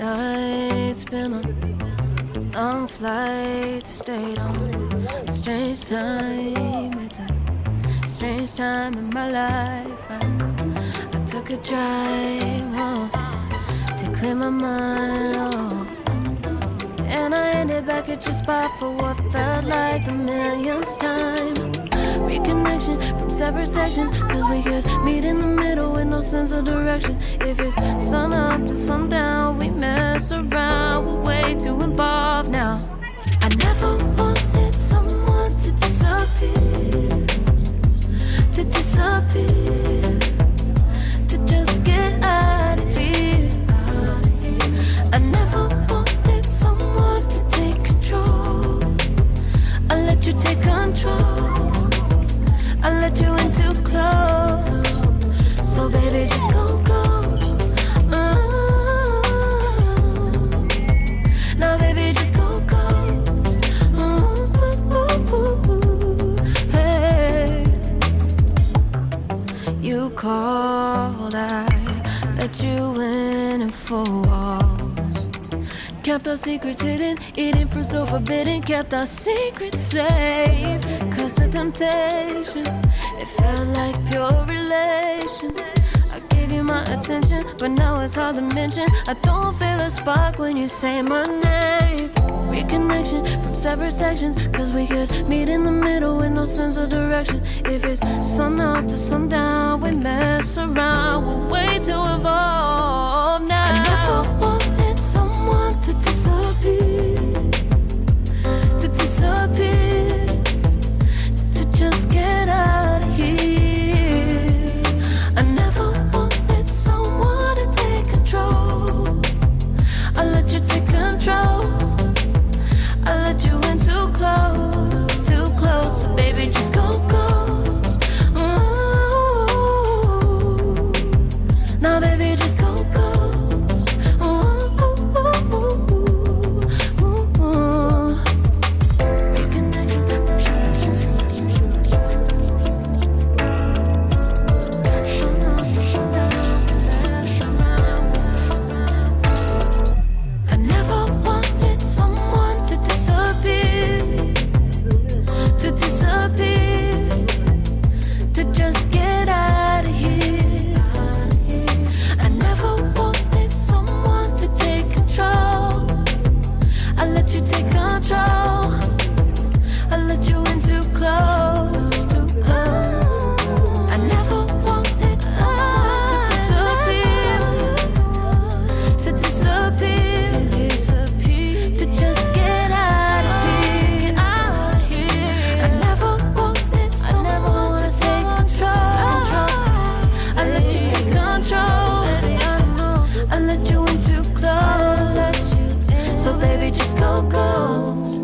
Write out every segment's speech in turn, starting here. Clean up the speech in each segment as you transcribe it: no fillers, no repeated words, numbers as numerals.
nights, been on long flights, stayed on strange time. It's a strange time in my life. I took a drive home to clear my mind, and I ended back at your spot for what felt like the millionth time. Reconnection from separate sections, cause we could meet in the middle with no sense of direction. If it's sun up to sundown, we mess around, we're way too involved now. I never wanted someone to disappear, to just get out of here. I never wanted someone to take control. I let you take control, I let you in too close. So baby, just go ghost. Now baby, just go ghost. Hey, you called, I let you in and 4 walls. Kept our secrets hidden, eating fruit so forbidden. Kept our secrets safe, cause the temptation, it felt like pure relation. I gave you my attention, but now it's hard to mention. I don't feel a spark when you say my name. Reconnection from separate sections, cause we could meet in the middle with no sense of direction. If it's sun up to sundown, we mess around, we're way too evolved now. I never wanted someone to disappear, to just get out of here. I never wanted someone to take control. I let you take control, I let you in too close. So baby, just go ghost. Now baby, just go ghost. I never wanted someone to disappear, to just get out of here. I never wanted someone to take control. I let you take control, I let you in too close. I never wanted someone to disappear, to just get out of here. I never wanted someone to take control. I let you take control, I let you in too close. So baby, just go ghost.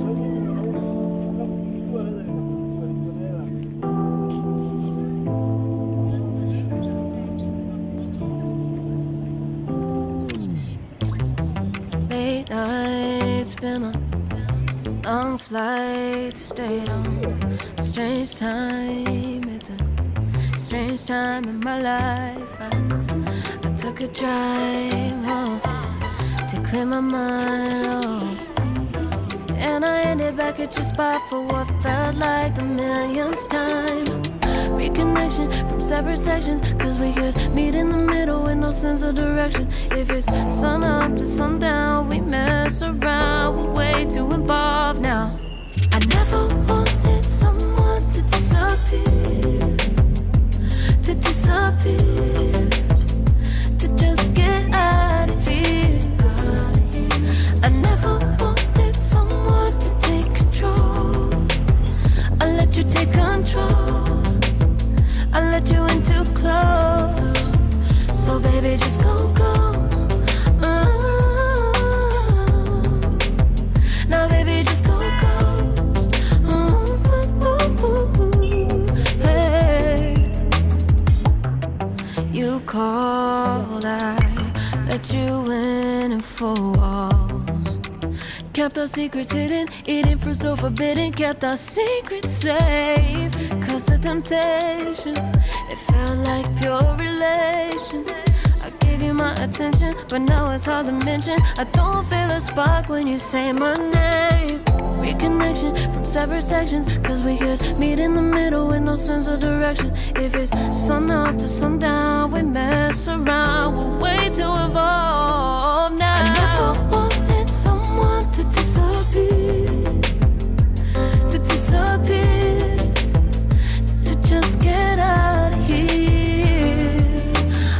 Late nights, been on long flights, stayed on strange time. It's a strange time in my life. I took a drive home to clear my mind, and I ended back at your spot for what felt like the millionth time. Reconnection from separate sections, cause we could meet in the middle with no sense of direction. If it's sun up to sundown, we mess around, we're way too involved now. I never wanted someone to disappear, to just get out of here. I never wanted someone to take control. I let you take control, I let you in too close. So baby, just go ghost. Now baby, just go ghost. Hey, you called, I let you in and 4 walls. Kept our secrets hidden, eating fruit so forbidden. Kept our secrets safe, cause the temptation, it felt like pure relation. I gave you my my attention, but now it's hard to mention. I don't feel a spark when you say my name. Reconnection from separate sections, cause we could meet in the middle with no sense of direction. If it's sun up to sundown, we mess around, we'll wait to evolve now. I never wanted someone to disappear, to disappear, to just get out of here.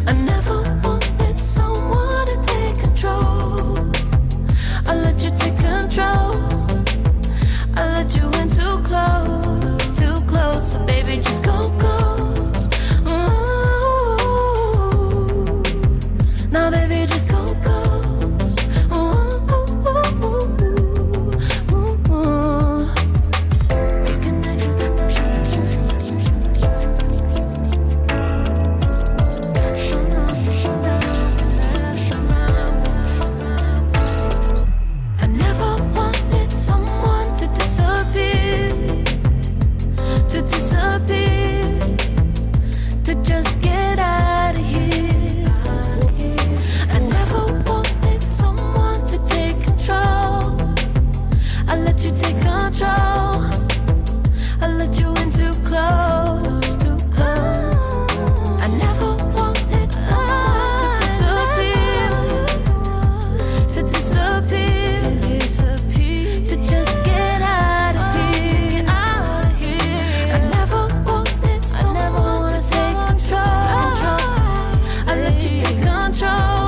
I never wanted someone to take control. I let you take control. I let you in too close, so baby just go ghost. Ooh. Now baby just go ghost. Ooh. I never wanted someone to disappear, to just get out of here. I never wanted someone to take control. I let you take control. I let you in too close, too close. I never wanted someone to disappear, to just get out of here. I never wanted someone to take control. I let you take control.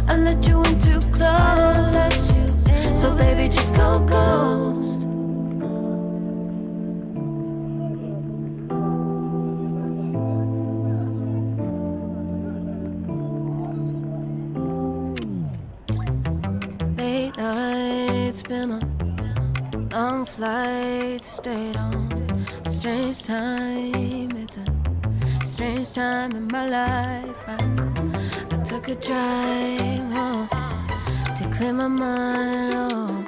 I let you in too close. So baby, just go ghost. Late nights, been on long flights, stayed on strange time. It's a strange time in my life. I took a drive home to clear my mind, oh.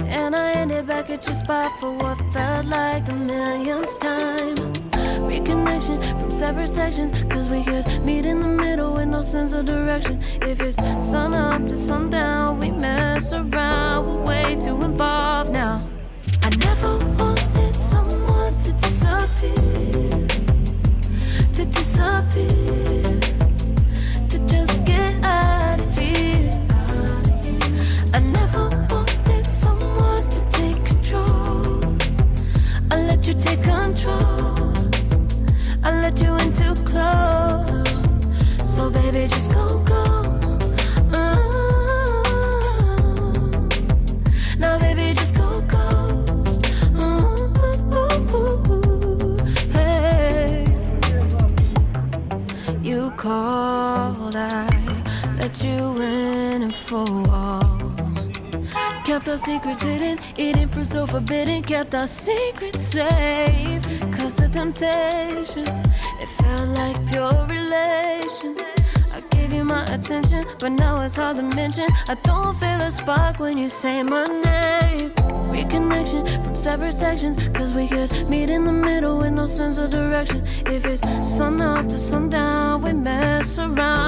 And I ended back at your spot for what felt like the millionth time. Reconnection from separate sections, cause we could meet in the middle with no sense of direction. If it's sun up to sundown, we mess around, we're way too involved now. I never wanted someone to disappear, to disappear, to just get out of here. I never wanted someone to take control. I let you take control. I let you in too close. So baby, just go ghost. Now baby, just go ghost. Hey. You called, I let you in and 4 walls. Kept our secrets hidden, eating fruit so forbidden. Kept our secrets safe, cause the temptation, it felt like pure relation. I gave you my attention, but now it's hard to mention. I don't feel a spark when you say my name. Reconnection from separate sections, cause we could meet in the middle with no sense of direction. If it's sun up to sundown, we mess around,